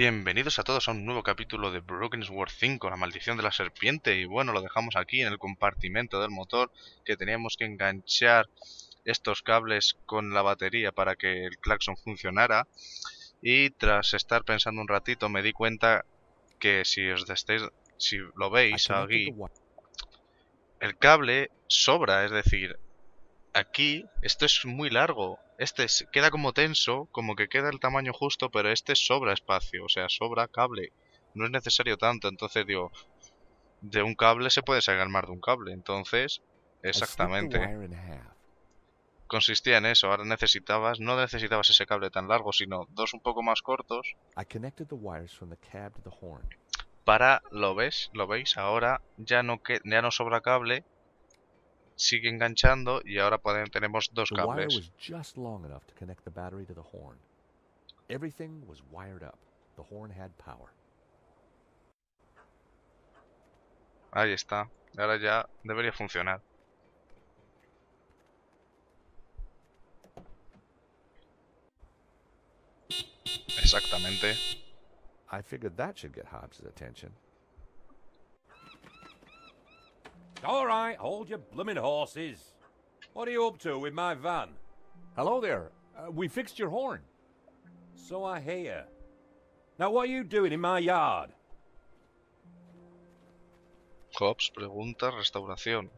Bienvenidos a todos a un nuevo capítulo de Broken Sword 5, la maldición de la serpiente. Y bueno, lo dejamos aquí en el compartimento del motor, que teníamos que enganchar estos cables con la batería para que el claxon funcionara. Y tras estar pensando un ratito me di cuenta que si lo veis aquí, el cable sobra, es decir, aquí esto es muy largo. Queda como tenso, como que queda el tamaño justo, pero este sobra espacio, o sea, sobra cable. No es necesario tanto, entonces digo, de un cable se puede sacar más de un cable. Entonces, exactamente, consistía en eso. Ahora no necesitabas ese cable tan largo, sino dos un poco más cortos. ¿Lo veis? Ahora ya no sobra cable. Sigue enganchando y ahora tenemos dos cables. Ahí está. Ahora ya debería funcionar. Exactamente. I figured that should get Hobbs' attention. All right, hold your blooming horses. What are you up to with my van? Hello there. We fixed your horn. So I hear. Now what are you doing in my yard? Hobbs pregunta restauración.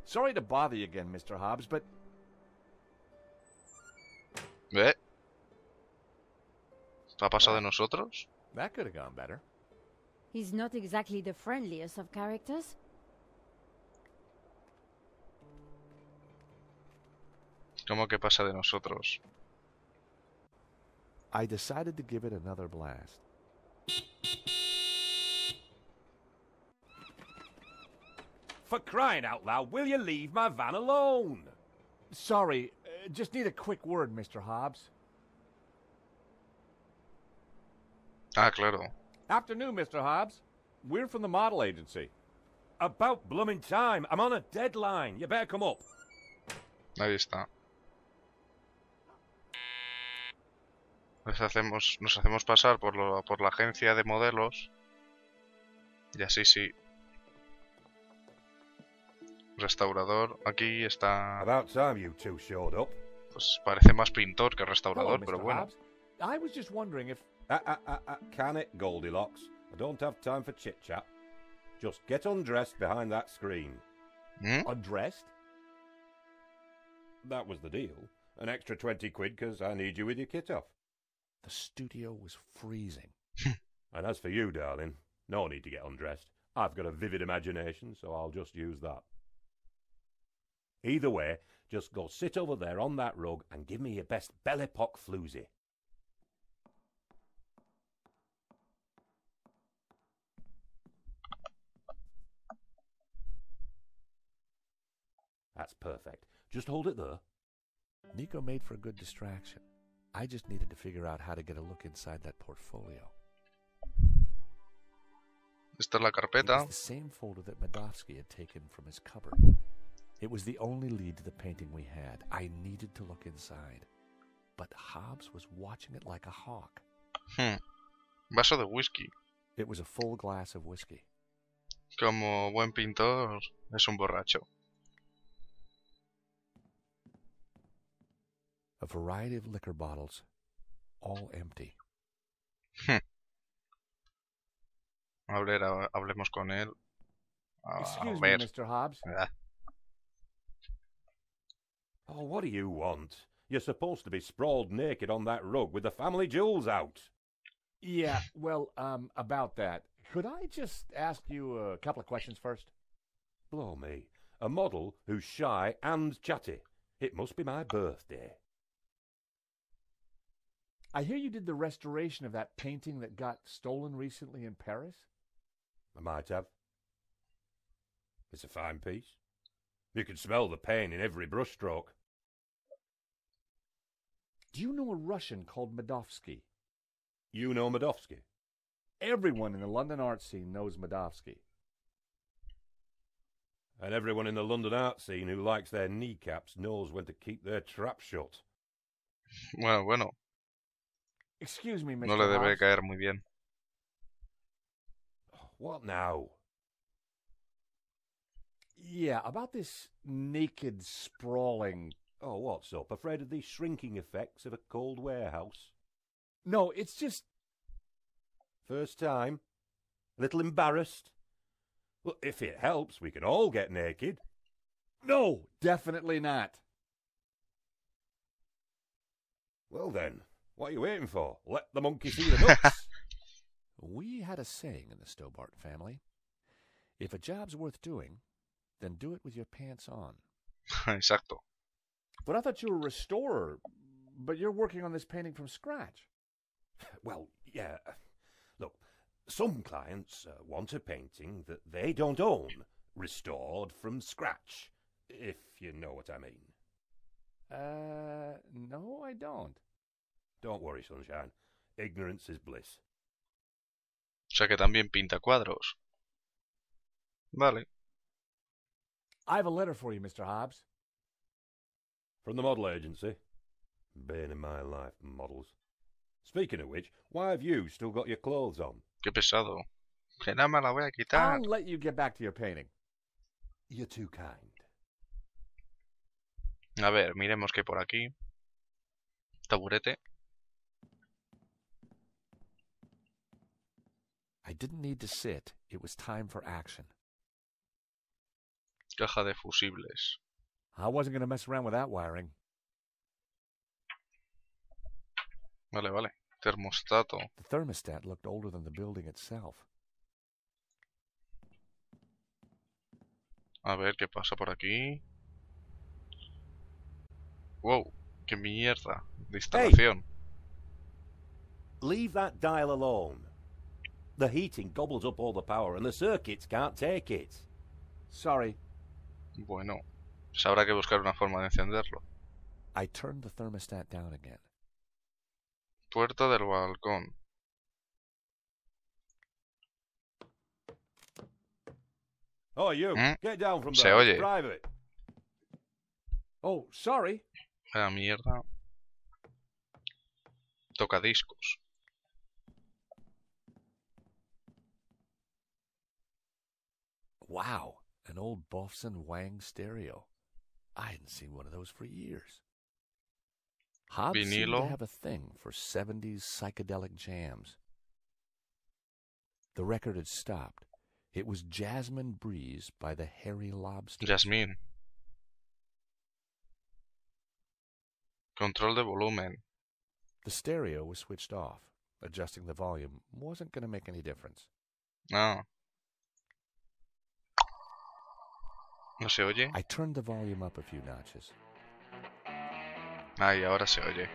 Sorry to bother you again, Mr. Hobbs, but... ¿Ve? ¿Ha pasado de nosotros? That could have gone better. He's not exactly the friendliest of characters. ¿Cómo que pasa de nosotros? I decided to give it another blast. For crying out loud, will you leave my van alone? Sorry, just need a quick word, Mr. Hobbs. Ah, claro. Afternoon, Mr. Hobbs. We're from the model agency. About blooming time. I'm on a deadline. You better come up. Ahí está. Nos hacemos pasar por la agencia de modelos. Y así sí. Restaurador. Aquí está. About time you two showed up. Pues parece más pintor que restaurador, Hello, pero Mr. bueno. Hobbs. I was just wondering if... Can it, Goldilocks? I don't have time for chit-chat. Just get undressed behind that screen. ¿Mm? Undressed? That was the deal. An extra 20 quid because I need you with your kit off. The studio was freezing. And as for you, darling, no need to get undressed. I've got a vivid imagination, so I'll just use that. Either way, just go sit over there on that rug and give me your best belly pock floozy. That's perfect. Just hold it there. Nico made for a good distraction. I just needed to figure out how to get a look inside that portfolio. Esta es la It carpeta. was the same photo that Madovsky had taken from his cupboard. It was the only lead to the painting we had. I needed to look inside. But Hobbs was watching it like a hawk. Vaso de whisky. It was a full glass of whiskey. Como buen pintor, es un borracho. A variety of liquor bottles, all empty. Hablemos con él. Excuse ver. me, Mr. Hobbs. Ah, Oh, what do you want? You're supposed to be sprawled naked on that rug with the family jewels out. Yeah, well, about that. Could I just ask you a couple of questions first? Blow me. A model who's shy and chatty. It must be my birthday. I hear you did the restoration of that painting that got stolen recently in Paris? I might have. It's a fine piece. You can smell the pain in every brushstroke. Do you know a Russian called Madovsky? You know Madovsky? Everyone in the London art scene knows Madovsky. And everyone in the London art scene who likes their kneecaps knows when to keep their trap shut. bueno. Excuse me, Mr. No le debe Hobbs. caer muy bien. What now? Yeah, about this naked, sprawling... Oh, what's up? Afraid of the shrinking effects of a cold warehouse? No, it's just... First time? A little embarrassed? Well, if it helps, we can all get naked. No, definitely not. Well then, what are you waiting for? Let the monkey see the ducks. We had a saying in the Stobart family. If a job's worth doing, then do it with your pants on. Exacto. But I thought you were a restorer, but you're working on this painting from scratch. Well, yeah. Look, some clients want a painting that they don't own, restored from scratch, if you know what I mean. No, I don't. Don't worry, sunshine. Ignorance is bliss. O sea que también pinta cuadros. Vale. I have a letter for you, Mr. Hobbs. From the model agency. Bane of my life, models. Speaking of which, why have you still got your clothes on? Qué pesado. Que nada me la voy a quitar. I'll let you get back to your painting. You're too kind. A ver, miremos qué hay por aquí. Taburete. I didn't need to sit. It was time for action. Caja de fusibles. I wasn't going to mess around with that wiring. Vale, vale. Termostato. The thermostat looked older than the building itself. A ver qué pasa por aquí. Wow, qué mierda de instalación. Leave that dial alone. The heating gobbles up all the power and the circuits can't take it. Sorry. Bueno, pues habrá que buscar una forma de encenderlo. I turned the thermostat down again. Puerta del balcón. Oh, you, ¿Mm? get down from Se there. oye. It's private. Oh, sorry. La mierda. Tocadiscos. Wow, an old Bofson Wang stereo. I hadn't seen one of those for years. Hobbs seemed to Vinilo. have a thing for 70s psychedelic jams. The record had stopped. It was Jasmine Breeze by the Hairy Lobster. Jasmine. Control de volumen. The stereo was switched off. Adjusting the volume wasn't going to make any difference. Ah. ¿No se oye? I turned the volume up a few notches. Ay, ahora se oye.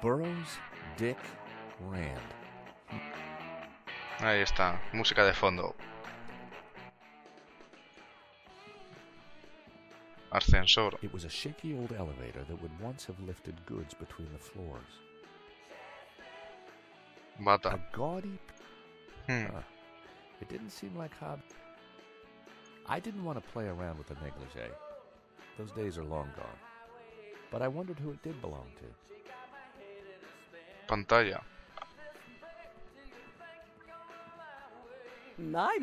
Burroughs, Dick, Rand. Ahí está, música de fondo. Ascensor. It was a shaky old elevator that would once have lifted goods between the floors. Bata. A gaudy... Hmm. It didn't seem like Hobbs... I didn't want to play around with the negligee. Those days are long gone. But I wondered who it did belong to. Pantalla. My,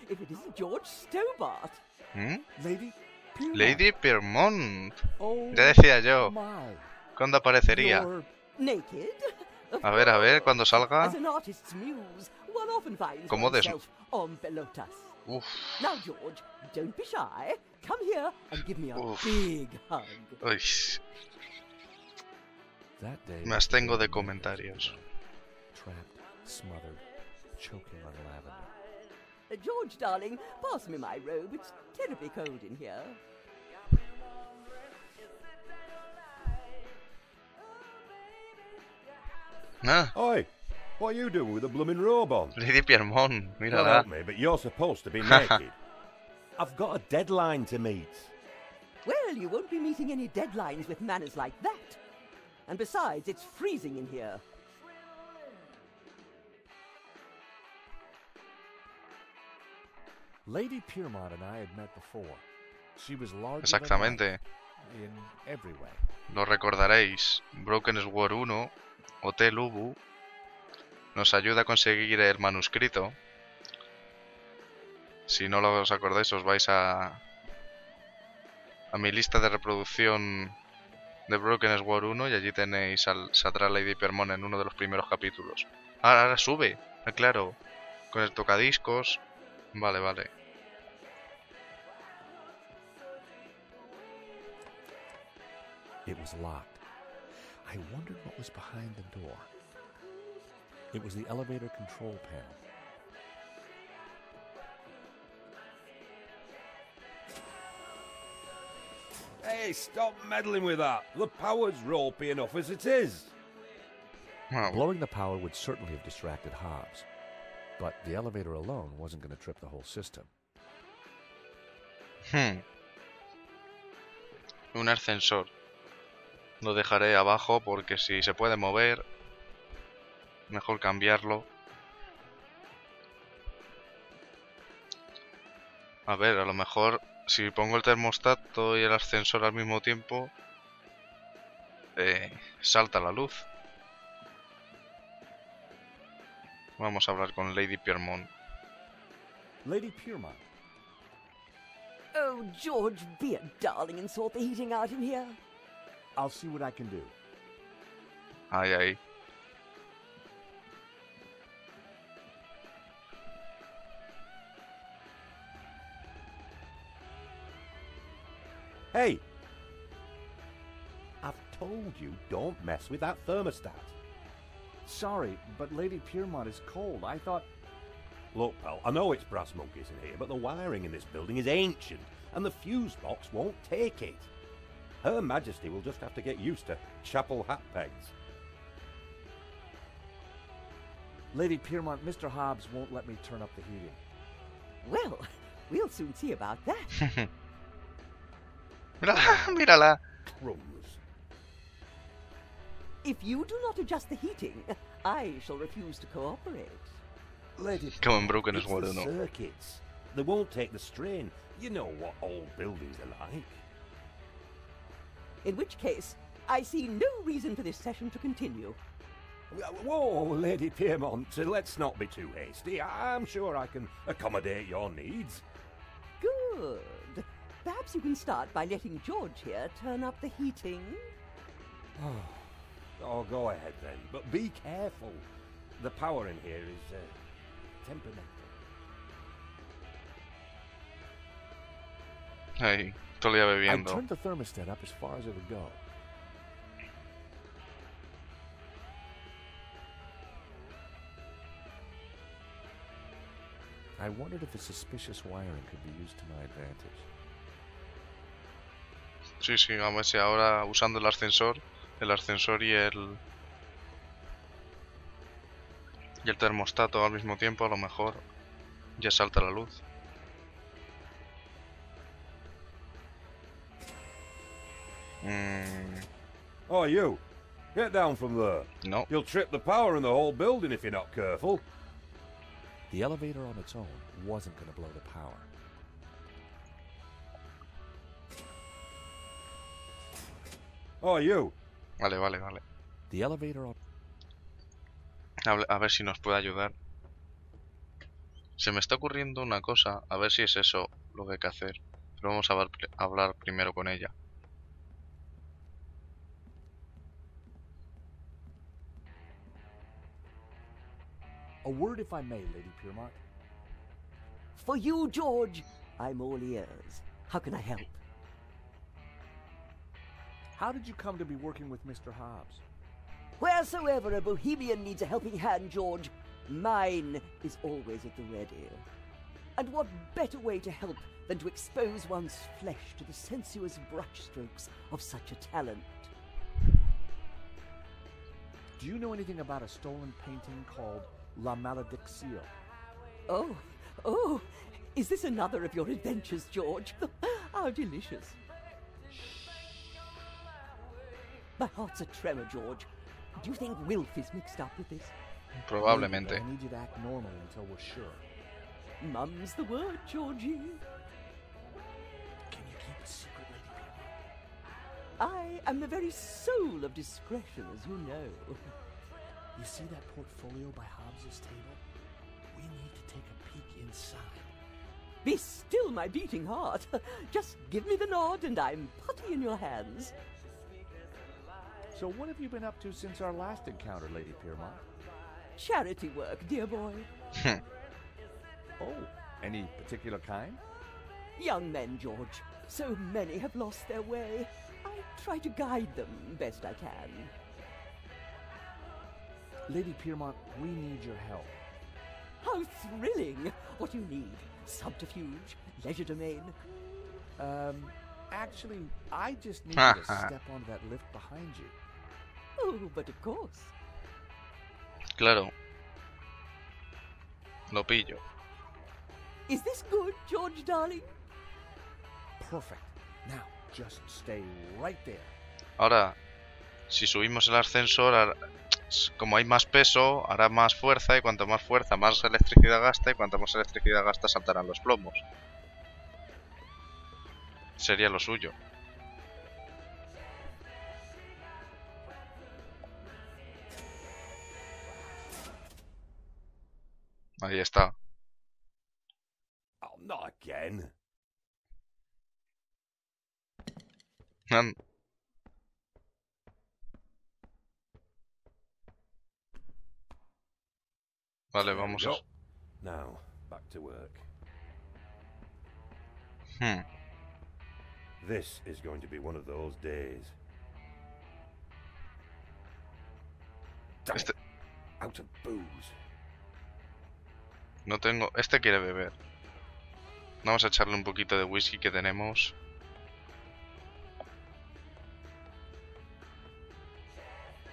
if it isn't George Stobart. ¿Mm? Lady Piermont. Lady Piermont. Oh, Ya decía yo. my. ¿Cuándo aparecería? You're- Naked? A ver, cuando salga. As an artist's muse, one often finds ¿Cómo des- oneself on pelotas. Uf, Now, George, don't be shy. Come here and give me a Oof. big hug. uy, That day, me abstengo de comentarios. trapped, smothered, choking on lavender. George, darling, pass me my robe. It's terribly cold in here. Ah, Oi, what are you doing with a blooming robe on? Lady Piermont, God mírala. help me, but you're supposed to be naked. I've got a deadline to meet. Well, you won't be meeting any deadlines with manners like that. And besides, it's freezing in here. Lady Piermont and I had met before. She was larger Exactamente. in every way. Lo recordaréis, Broken Sword 1, Hotel Ubu, nos ayuda a conseguir el manuscrito. Si no os acordáis, os vais a mi lista de reproducción de Broken Sword 1 y allí tenéis saldrá Lady Piermont en uno de los primeros capítulos. Ahora sube, claro, con el tocadiscos. Vale, vale. It was locked. I wondered what was behind the door. It was the elevator control panel. Hey, stop meddling with that. The power's ropey enough as it is. Bueno, Blowing the power would certainly have distracted Hobbs, but the elevator alone wasn't going to trip the whole system. un ascensor. Lo dejaré abajo porque si se puede mover, mejor cambiarlo. A ver, a lo mejor si pongo el termostato y el ascensor al mismo tiempo, salta la luz. Vamos a hablar con Lady Piermont. Lady Piermont. Oh, George, be a darling and sort the heating out in here. I'll see what I can do. Ahí, ahí. Hey! I've told you, don't mess with that thermostat. Sorry, but Lady Piermont is cold. I thought... Look, pal, I know it's brass monkeys in here, but the wiring in this building is ancient, and the fuse box won't take it. Her Majesty will just have to get used to chapel hat pegs. Lady Piermont, Mr. Hobbs won't let me turn up the heating. Well, we'll soon see about that. Mírala, mírala. Crumbs. If you do not adjust the heating, I shall refuse to cooperate. Lady, Como en Broken it's Sword the 1. circuits. They won't take the strain. You know what old buildings are like. In which case, I see no reason for this session to continue. Whoa, Lady Piermont, let's not be too hasty. I'm sure I can accommodate your needs. Good. Perhaps you can start by letting George here turn up the heating. Oh, go ahead then, but be careful. The power in here is temperamental. Ahí, todo el día I bebiendo. turned the thermostat up as far as it would go. I wondered if the suspicious wiring could be used to my advantage. Sí, sí, a ver si ahora usando el ascensor y el termostato al mismo tiempo, a lo mejor ya salta la luz. Oh, you! Get down from there. No, You'll trip the power in the whole building if you're not careful. The elevator on its own wasn't going to blow the power. Oh, you! vale, vale, vale. The elevator on... A ver si nos puede ayudar. Se me está ocurriendo una cosa, a ver si es eso lo que hay que hacer. Pero vamos a hablar primero con ella. A word if I may, Lady Piermont. For you, George, I'm all ears. How can I help? How did you come to be working with Mr. Hobbs? Wheresoever a bohemian needs a helping hand, George, mine is always at the ready. And what better way to help than to expose one's flesh to the sensuous brushstrokes of such a talent? Do you know anything about a stolen painting called La Maldición? Oh, is this another of your adventures, George? How delicious. My heart's a tremor, George. Do you think Wilf is mixed up with this? Probablemente. I need you to act normally until we're sure. Mum's the word, Georgie. Can you keep a secret, Lady Piermont? I am the very soul of discretion, as you know. You see that portfolio by Hobbs's table? We need to take a peek inside. Be still, my beating heart. Just give me the nod and I'm putty in your hands. So what have you been up to since our last encounter, Lady Piermont? Charity work, dear boy. Oh, any particular kind? Young men, George. So many have lost their way. I try to guide them best I can. Lady Piermont, we need your help. How thrilling! What do you need? Subterfuge? Leisure domain? Actually, I just need you to step onto that lift behind you. Oh, but of course. Claro. Lo pillo. Is this good, George, darling? Perfect. Now, just stay right there. Ahora, si subimos el ascensor, como hay más peso, hará más fuerza, y cuanto más fuerza, más electricidad gasta, y cuanto más electricidad gasta, saltarán los plomos. Sería lo suyo. Ahí está. Oh, not again. Vale, vamos a... Now, back to work. This is going to be one of those days. Este... Out of booze. No tengo... Este quiere beber. Vamos a echarle un poquito de whisky que tenemos.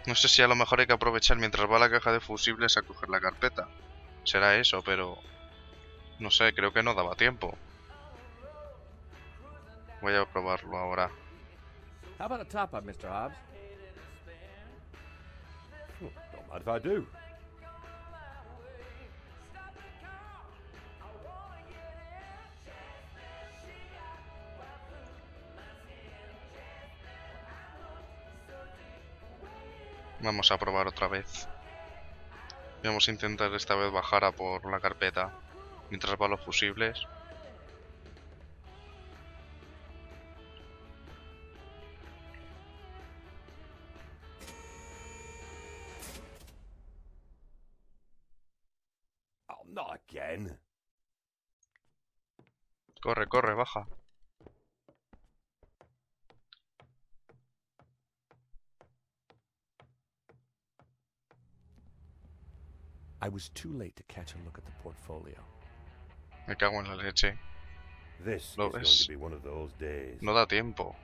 No sé si a lo mejor hay que aprovechar mientras va a la caja de fusibles a coger la carpeta. Será eso, pero... No sé, creo que no daba tiempo. Voy a probarlo ahora. How about a top up, Mr. Hobbs? Don't mind if I do. Vamos a probar otra vez. Vamos a intentar esta vez bajar a por la carpeta mientras va los fusibles. Oh, not again. Corre, corre, baja. I was too late to catch a look at the portfolio. Me cago en la leche. This is Lo going ves. to be one of those days. No da tiempo.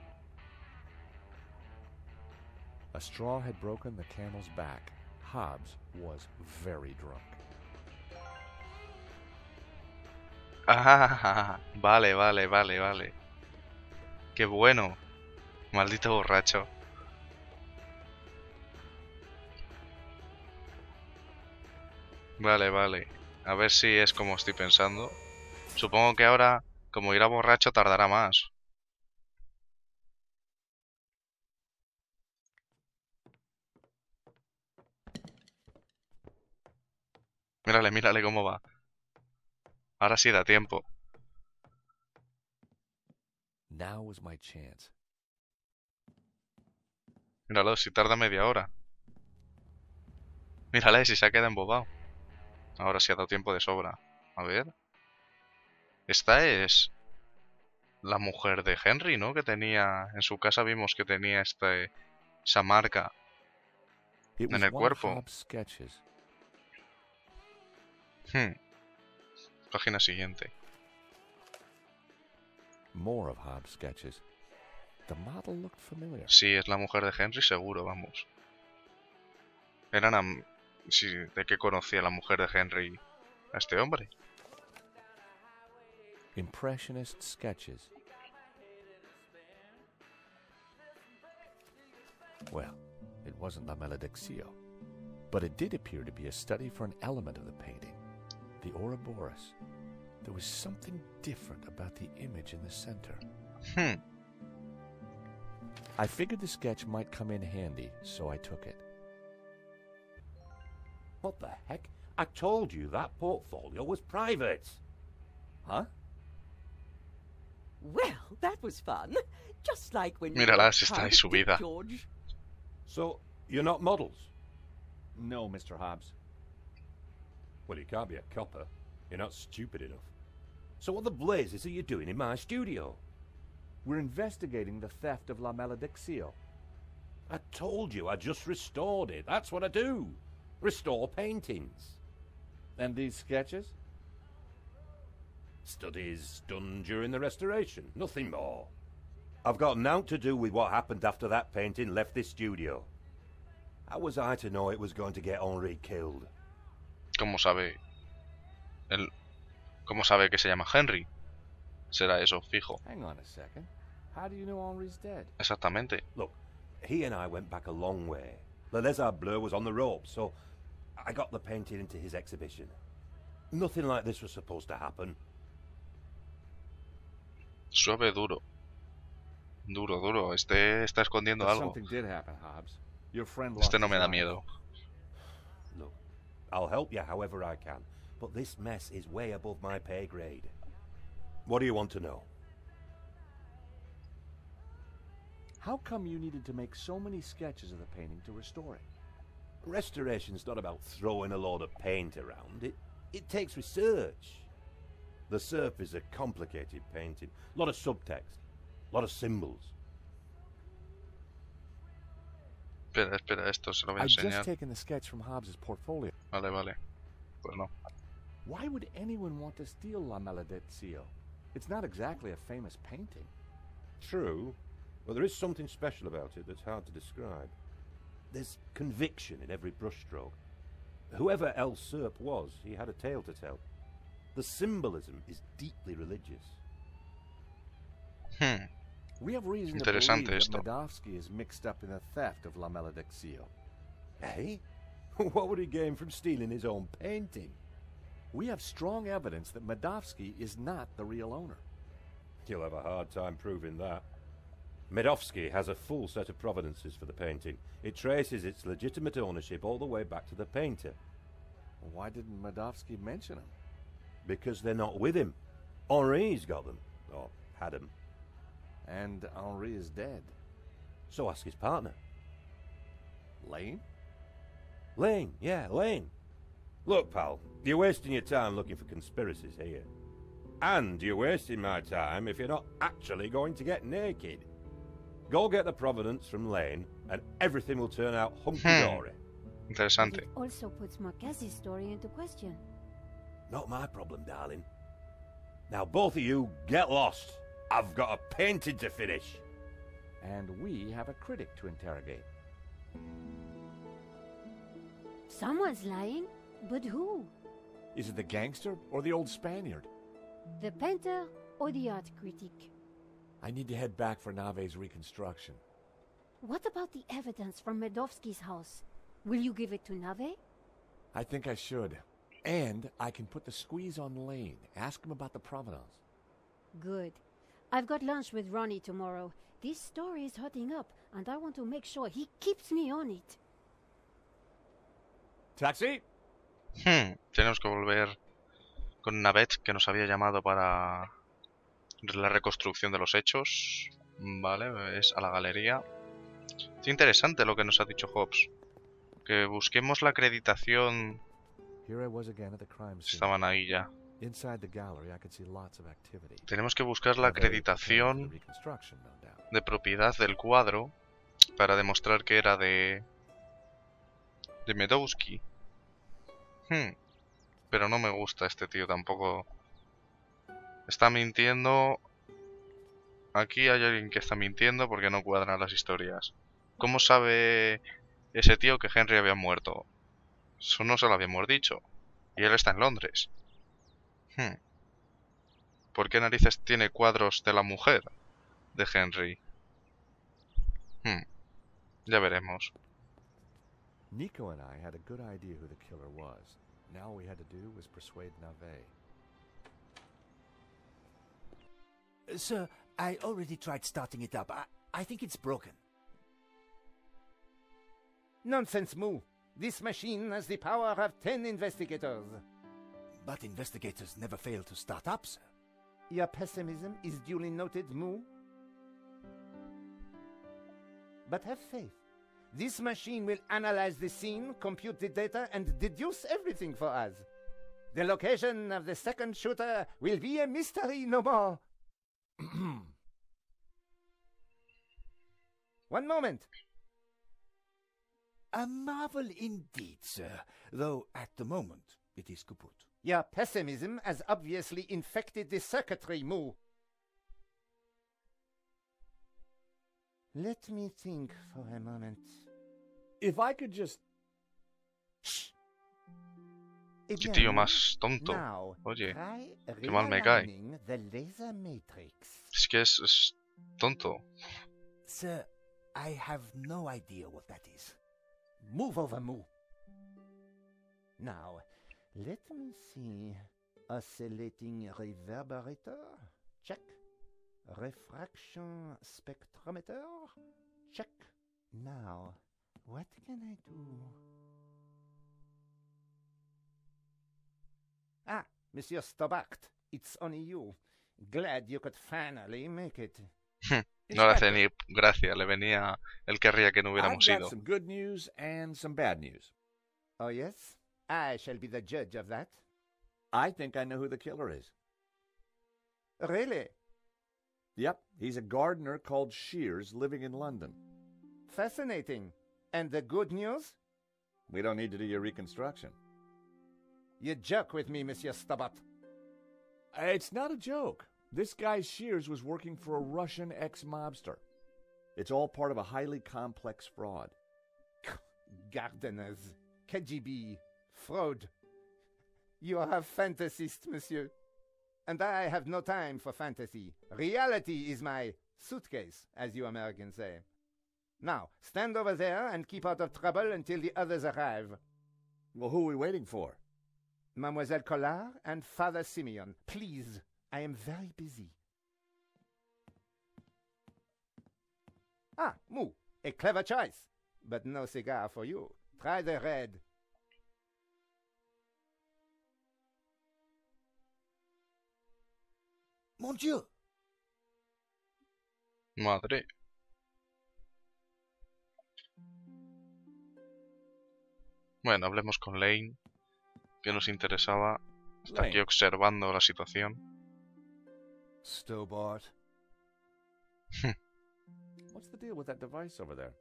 A straw had broken the camel's back. Hobbs was very drunk. Ah, vale, vale, vale, vale. Qué bueno. Maldito borracho. Vale, vale. A ver si es como estoy pensando. Supongo que ahora, como irá borracho, tardará más. Mírale, mírale cómo va. Ahora sí da tiempo. Now was my chance. Míralo, si tarda media hora. Mírale, si se ha quedado embobado. Ahora sí ha dado tiempo de sobra. A ver. Esta es la mujer de Henry, ¿no? Que tenía... En su casa vimos que tenía esa marca It was en el one of cuerpo. Hobbs' sketches. Página siguiente. More of Hobbs' sketches. The model looked familiar. Sí, es la mujer de Henry, seguro, vamos. Sí, ¿de qué conocía la mujer de Henry a este hombre? Impressionist sketches. Well, it wasn't La Maledicción, but it did appear to be a study for an element of the painting, the uróboros. There was something different about the image in the center. I figured the sketch might come in handy, so I took it. What the heck? I told you that portfolio was private. Huh? Well, that was fun. Just like when Mírala, were si está ahí private, subida. George. So, you're not models? No, Mr. Hobbs. Well, you can't be a copper. You're not stupid enough. So what the blazes are you doing in my studio? We're investigating the theft of La Malediction. I told you I just restored it. That's what I do. Restore paintings. And these sketches? Studies done during the restoration. Nothing more. I've got nought to do with what happened after that painting left this studio. How was I to know it was going to get Henri killed? ¿Cómo sabe? ¿Cómo sabe que se llama Henry? Será eso, fijo. Hang on a second. How do you know Henri's dead? Exactamente. Look, he and I went back a long way. Le Lézard Bleu was on the ropes, so I got the painting into his exhibition. Nothing like this was supposed to happen. Suave, duro. Duro, duro. Este está escondiendo But algo. something did happen, Hobbs. Your friend lost Este no his me da life. miedo. Look, I'll help you however I can, but this mess is way above my pay grade. What do you want to know? How come you needed to make so many sketches of the painting to restore it? Restoration's not about throwing a load of paint around. It takes research. The Serp is a complicated painting. A lot of subtext. A lot of symbols. Espera, espera, esto se lo voy a I've just enseñar. taken the sketch from Hobbs's portfolio. Vale, vale. Pues no. Why would anyone want to steal La Malediction? It's not exactly a famous painting. True, but there is something special about it that's hard to describe. There's conviction in every brushstroke. Whoever El Serp was, he had a tale to tell. The symbolism is deeply religious. We have reason to Interesante believe esto. that Medovsky is mixed up in the theft of La Malediction. Eh? What would he gain from stealing his own painting? We have strong evidence that Medovsky is not the real owner. You'll have a hard time proving that. Medovsky has a full set of provenances for the painting. It traces its legitimate ownership all the way back to the painter. Why didn't Medovsky mention him? Because they're not with him. Henri's got them. Or had them. And Henri is dead. So ask his partner. Lane? Lane, yeah, Lane. Look, pal, you're wasting your time looking for conspiracies here. And you're wasting my time if you're not actually going to get naked. Go get the provenance from Lane, and everything will turn out hunky-dory. Interesante. It also puts Marquez's story into question. Not my problem, darling. Now both of you, get lost. I've got a painting to finish. And we have a critic to interrogate. Someone's lying, but who? Is it the gangster or the old Spaniard? The painter or the art critic? I need to head back for Nave's reconstruction. What about the evidence from Medovsky's house? Will you give it to Nave? I think I should. And I can put the squeeze on Lane. Ask him about the provenance. Good. I've got lunch with Ronnie tomorrow. This story is hotting up, and I want to make sure he keeps me on it. Taxi? Tenemos que volver con Navet, que nos había llamado para la reconstrucción de los hechos. Vale, es a la galería. Es interesante lo que nos ha dicho Hobbs. Que busquemos la acreditación. Here I was again at the crime scene. Estaban ahí ya. Inside the gallery, I could see lots of activity. Tenemos que buscar la acreditación Reconstruction, no doubt. de propiedad del cuadro para demostrar que era de Medovsky. Pero no me gusta este tío tampoco. Está mintiendo. Aquí hay alguien que está mintiendo porque no cuadran las historias. ¿Cómo sabe ese tío que Henry había muerto? Eso no se lo habíamos dicho. Y él está en Londres. ¿Por qué narices tiene cuadros de la mujer de Henry? Ya veremos. Nico and I had a good idea who the killer was. Now all we had to do was persuade Nave. Sir, I already tried starting it up. I think it's broken. Nonsense, Moo. This machine has the power of 10 investigators. But investigators never fail to start up, sir. Your pessimism is duly noted, Moo. But have faith. This machine will analyze the scene, compute the data, and deduce everything for us. The location of the second shooter will be a mystery no more. One moment. A marvel indeed, sir, though at the moment it is kaput. Your pessimism has obviously infected the circuitry, Moo. Let me think for a moment. If I could just... Shh! Eh Qué bien, tío más tonto. now, Oye, try qué mal me cae. realigning the laser matrix. Es que es tonto. Sir, I have no idea what that is. Move over, Moo. Now, let me see. Oscillating reverberator? Check. Refraction spectrometer? Check. Now, what can I do? Ah, Monsieur Stobart, it's only you. Glad you could finally make it. No le hace ni gracia, le venía... Él querría que no I've hubiéramos got ido. some good news and some bad news. Oh, yes? I shall be the judge of that. I think I know who the killer is. Really? Yep, he's a gardener called Shears living in London. Fascinating. And the good news? We don't need to do your reconstruction. You joke with me, Monsieur Stobart. It's not a joke. This guy Shears was working for a Russian ex-mobster. It's all part of a highly complex fraud. Gardeners, KGB, fraud. You are a fantasist, monsieur. And I have no time for fantasy. Reality is my suitcase, as you Americans say. Now, stand over there and keep out of trouble until the others arrive. Well, who are we waiting for? Mademoiselle Collard and Father Simeon, please. I am very busy. Ah, Moo, a clever choice. But no cigar for you. Try the red. Mon Dieu! Madre. Bueno, hablemos con Lane, que nos interesaba. Está aquí Lane. observando la situación. Stobart. What's the deal with that device over there?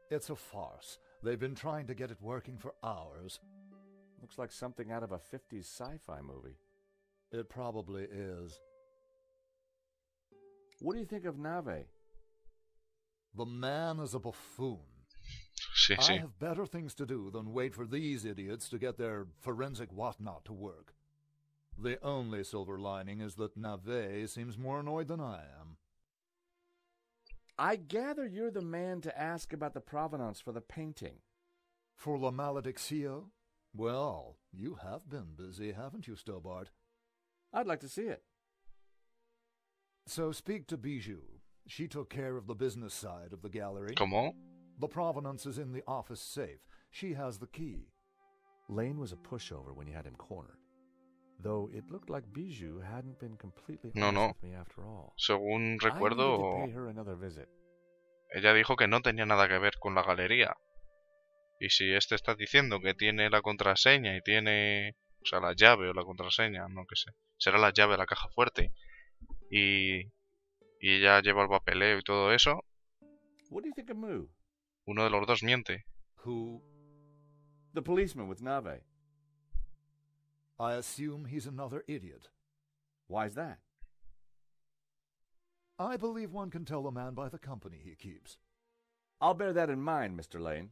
It's a farce. They've been trying to get it working for hours. Looks like something out of a 50s sci-fi movie. It probably is. What do you think of Nave? The man is a buffoon. Sí, I sí. have better things to do than wait for these idiots to get their forensic whatnot to work. The only silver lining is that Nave seems more annoyed than I am. I gather you're the man to ask about the provenance for the painting. For La Malediccio? Well, you have been busy, haven't you, Stobart? I'd like to see it. So speak to Bijou. She took care of the business side of the gallery. ¿Cómo? The provenance is in the office safe. She has the key. Lane was a pushover when you had him cornered. Though it looked like Bijou hadn't been completely No, honest no. with me after all. Según I needed recuerdo, to pay her another visit. ella dijo que no tenía nada que ver con la galería. Y si este está diciendo que tiene la contraseña y tiene... O sea, la llave o la contraseña, no que sé. Será la llave de la caja fuerte. Y ella lleva el papeleo y todo eso. What do you think of Moo? Uno de los dos miente. Who? The policeman with Nave. I assume he's another idiot. Why's that? I believe one can tell a man by the company he keeps. I'll bear that in mind, Mr. Lane.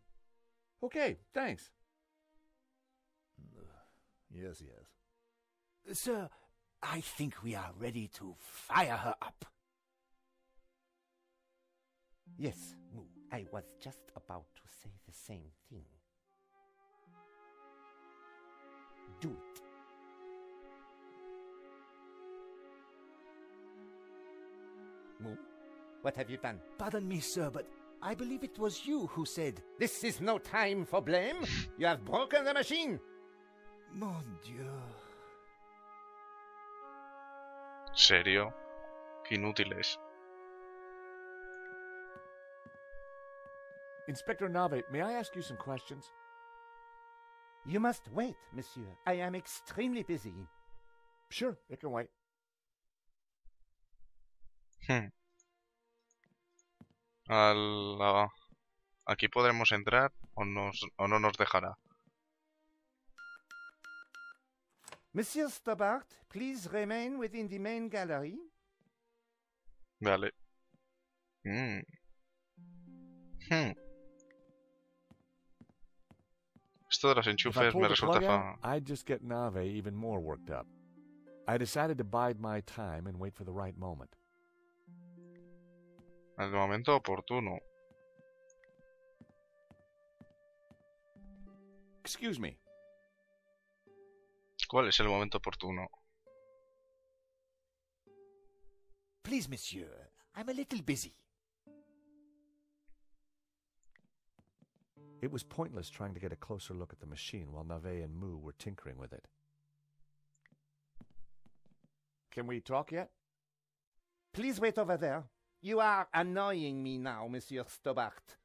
Okay, thanks. Yes, yes. Sir, I think we are ready to fire her up. Yes, Moo, I was just about to say the same thing. Do it. Moo, What have you done? Pardon me, sir, but I believe it was you who said... This is no time for blame. You have broken the machine. Mon Dieu. ¿Serio? Qué inútiles. Inspector Nave, may I ask you some questions? You must wait, monsieur. I am extremely busy. Sure, it can wait. Aquí podremos entrar o no nos dejará. Monsieur Stobart, please remain within the main gallery. Vale. Esto de los If I enchufes pull me the resulta plug out, I'd just get Nave even more worked up. I decided to bide my time and wait for the right moment. el momento oportuno. Excuse me. ¿Cuál es el momento oportuno? Please, monsieur, I'm a little busy. It was pointless trying to get a closer look at the machine while Nave and Moo were tinkering with it. Can we talk yet? Please wait over there. You are annoying me now, Monsieur Stobart.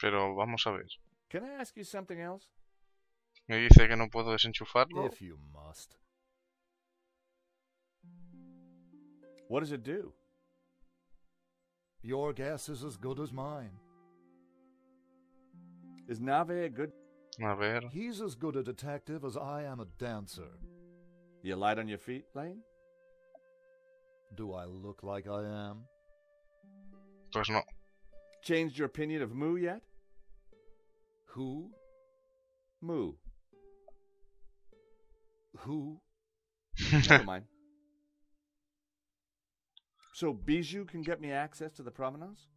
Pero vamos a ver. Can I ask you something else? Me dice que no puedo desenchufarlo. If you must. What does it do? Your guess is as good as mine. Is Nave a good... A ver. He's as good a detective as I am a dancer. You light on your feet, Lane? Do I look like I am? Pues no. Changed your opinion of Moo yet? Who? Moo. Who? Never mind. So Bijou can get me access to the provenance?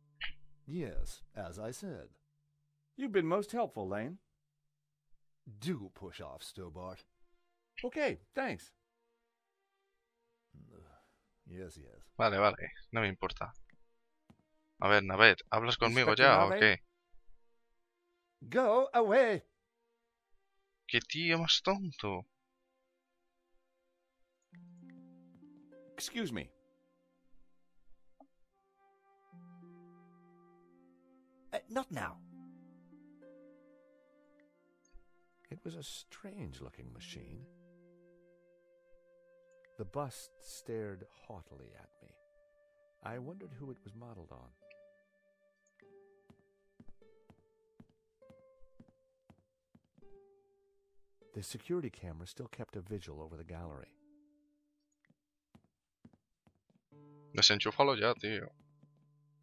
Yes, as I said. You've been most helpful, Lane. Do push off, Stobart. Okay, thanks. Yes, yes. Vale, vale. No me importa. A ver, Navet, ¿hablas conmigo Inspector ya o Nave? qué? Go away. ¿Qué tío más tonto? Excuse me. Not now. It was a strange-looking machine. The bust stared haughtily at me. I wondered who it was modeled on. The security camera still kept a vigil over the gallery. Desenchúfalo ya, tío.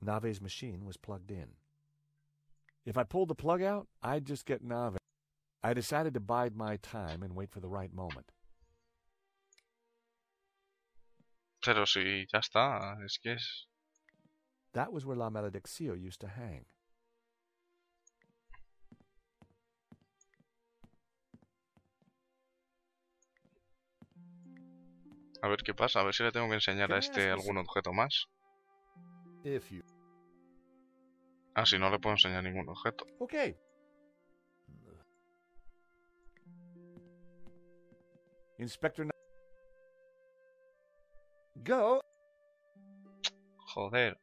Nave's machine was plugged in. If I pulled the plug out, I'd just get Nave. I decided to bide my time and wait for the right moment. Pero si ya está, es que es... That was where La Malediction used to hang. A ver qué pasa, a ver si le tengo que enseñar a este algún objeto más. If you... Ah, si no le puedo enseñar ningún objeto. Okay. Inspector... Go. Joder.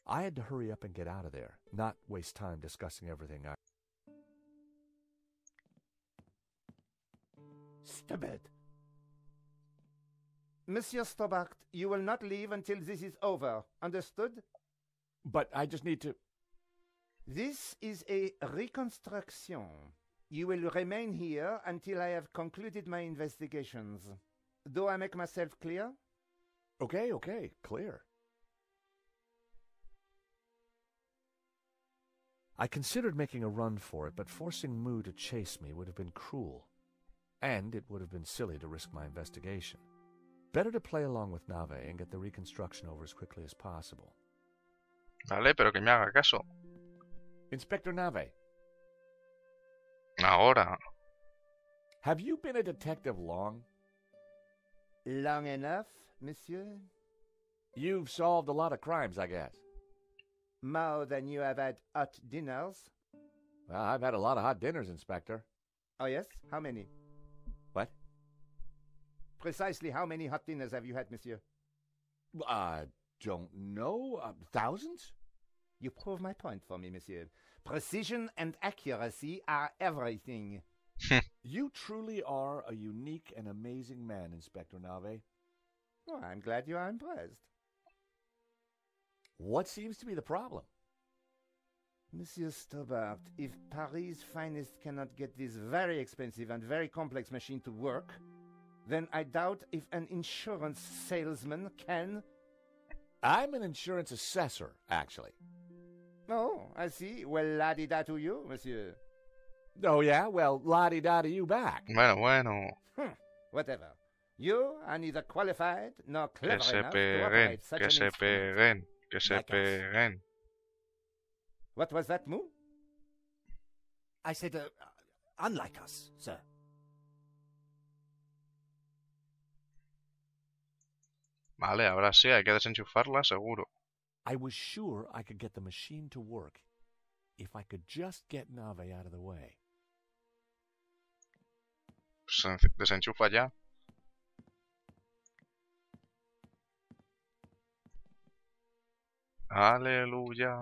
I had to hurry up and get out of there, not waste time discussing everything. Stupid. Monsieur Stobart, you will not leave until this is over. Understood? But I just need to... This is a reconstruction. You will remain here until I have concluded my investigations. Do I make myself clear? Okay, clear. I considered making a run for it, but forcing Moo to chase me would have been cruel. And it would have been silly to risk my investigation. Better to play along with Nave and get the reconstruction over as quickly as possible. Vale, pero que me haga caso. Inspector Nave. Ahora. Have you been a detective long? Long enough, monsieur? You've solved a lot of crimes, I guess. More than you have had hot dinners? Well, I've had a lot of hot dinners, Inspector. Oh, yes? How many? What? Precisely how many hot dinners have you had, monsieur? I don't know. Thousands? You prove my point for me, monsieur. Precision and accuracy are everything. You truly are a unique and amazing man, Inspector Nave. Oh, I'm glad you are impressed. What seems to be the problem? Monsieur Stobart, if Paris' finest cannot get this very expensive and very complex machine to work, then I doubt if an insurance salesman can. I'm an insurance assessor, actually. Oh, I see. Well, la-di-da to you, monsieur. Oh, yeah? Well, la-di-da to you back. Bueno. Whatever. You are neither qualified nor clever Que se enough to peguen, operate such que an se instrument. peguen, que se Like us. peguen. What was that, Moo? I said, unlike us, sir. Vale, ahora sí, hay que desenchufarla, seguro. I was sure I could get the machine to work if I could just get Nave out of the way. Pues desenchufa ya. Aleluya.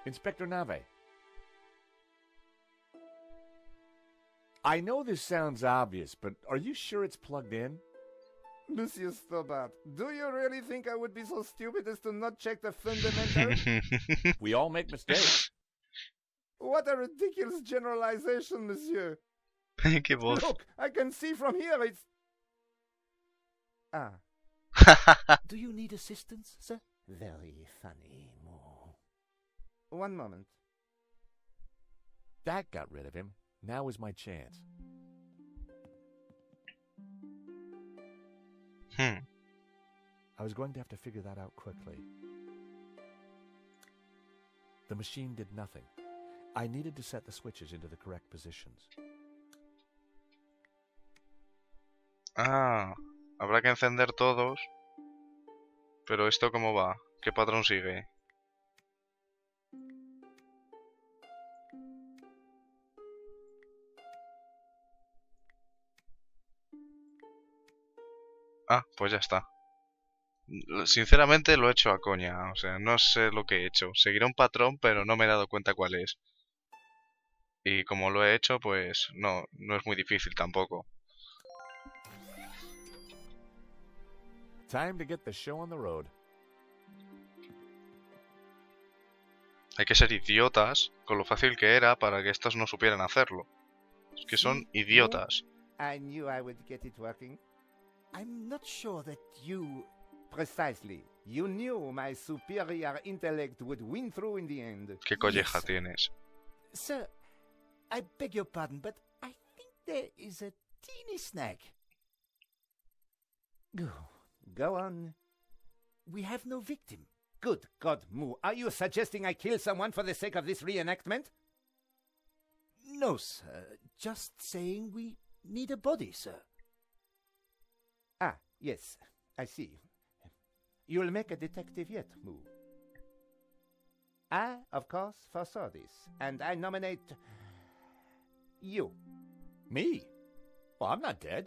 Inspector Nave. I know this sounds obvious, but are you sure it's plugged in? Monsieur Stobart, do you really think I would be so stupid as to not check the fundamentals? We all make mistakes. What a ridiculous generalization, monsieur. Qué voz. Look, I can see from here it's... Ah, Do you need assistance, sir? very funny, Moo. One moment. That got rid of him. Now is my chance. I was going to have to figure that out quickly. The machine did nothing. I needed to set the switches into the correct positions. Ah, habrá que encender todos. Pero ¿esto cómo va? ¿Qué patrón sigue? Ah, pues ya está. Sinceramente lo he hecho a coña, o sea, no sé lo que he hecho. Seguiré un patrón, pero no me he dado cuenta cuál es. Y como lo he hecho, pues no es muy difícil tampoco. Time to get the show on the road. Hay que ser idiotas con lo fácil que era para que estos no supieran hacerlo. Es que son idiotas. I knew I would get it working. I'm not sure that you... Precisely. You knew my superior intellect would win through in the end. ¿Qué colleja Yes. tienes? Sir, I beg your pardon, but I think there is a teeny snag. Go on. We have no victim. Good God, Moo. Are you suggesting I kill someone for the sake of this reenactment? No, sir. Just saying we need a body, sir. Ah, yes. I see. You'll make a detective yet, Moo. I, of course, foresaw this, and I nominate... you. Me? Well, I'm not dead.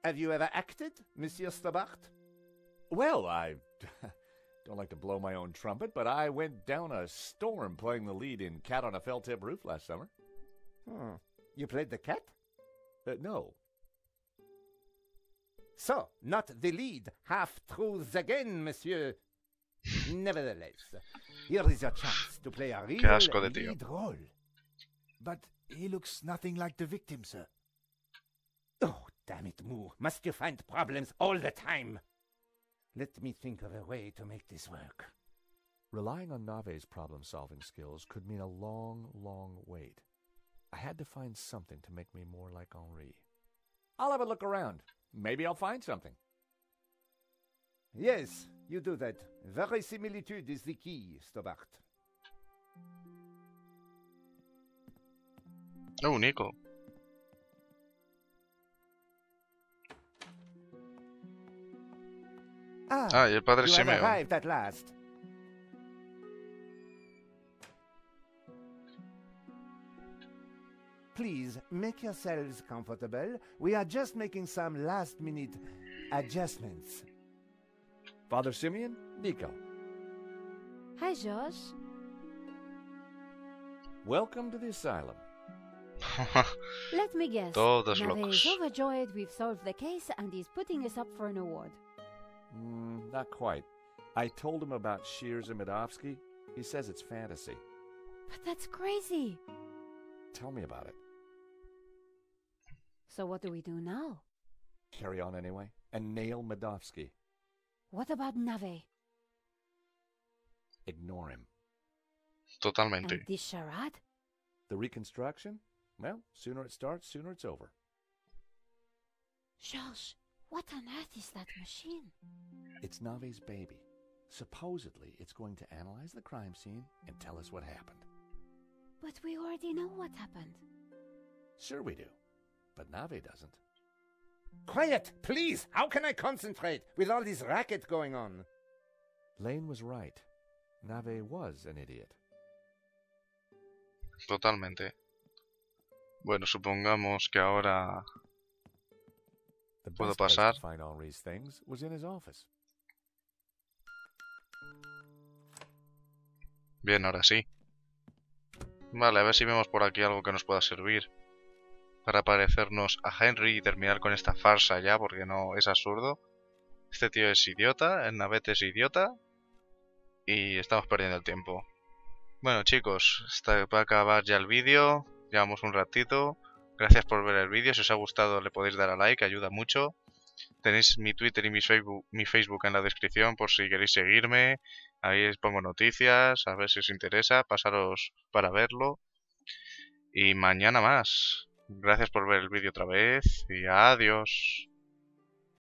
Have you ever acted, Monsieur Stobart? Well, I don't like to blow my own trumpet, but I went down a storm playing the lead in Cat on a Felt-Tip Roof last summer. You played the cat? No. So, not the lead. Half-truths again, monsieur. Nevertheless, here is your chance to play a real Qué asco de tío. lead role. But he looks nothing like the victim, sir. Oh, damn it, Moo. Must you find problems all the time? Let me think of a way to make this work. Relying on Nave's problem-solving skills could mean a long, long wait. I had to find something to make me more like Henri. I'll have a look around. Maybe I'll find something. Yes, You do that. Verisimilitude is the key, Stobart. Oh, Nico. Ah, y el padre you have Simeon. arrived at last. Please, make yourselves comfortable. We are just making some last-minute adjustments. Father Simeon, Nico. Hi, Josh. Welcome to the asylum. Let me guess. Todos Nave locos. is overjoyed we've solved the case and he's putting us up for an award. Not quite. I told him about Shears and Medovsky. He says it's fantasy. But that's crazy. Tell me about it. So what do we do now? Carry on anyway, and nail Medovsky. What about Nave? Ignore him. Totalmente. And this charade? The reconstruction? Well, sooner it starts, sooner it's over. Josh, what on earth is that machine? It's Nave's baby. Supposedly, it's going to analyze the crime scene and tell us what happened. But we already know what happened. Sure we do. But Nave doesn't. Quiet, please! How can I concentrate with all this racket going on? Lane was right. Nave was an idiot. Totalmente. Bueno, supongamos que ahora The ¿Puedo best place pasar? to find Henri's things was in his office. Bien, ahora sí. Vale, a ver si vemos por aquí algo que nos pueda servir para parecernos a Henry y terminar con esta farsa ya, porque no es absurdo. Este tío es idiota, el navete es idiota y estamos perdiendo el tiempo. Bueno, chicos, va a acabar ya el vídeo. Llevamos un ratito. Gracias por ver el vídeo. Si os ha gustado le podéis dar a like, ayuda mucho. Tenéis mi Twitter y mi Facebook en la descripción por si queréis seguirme. Ahí os pongo noticias, a ver si os interesa, pasaros para verlo. Y mañana más. Gracias por ver el vídeo otra vez y adiós.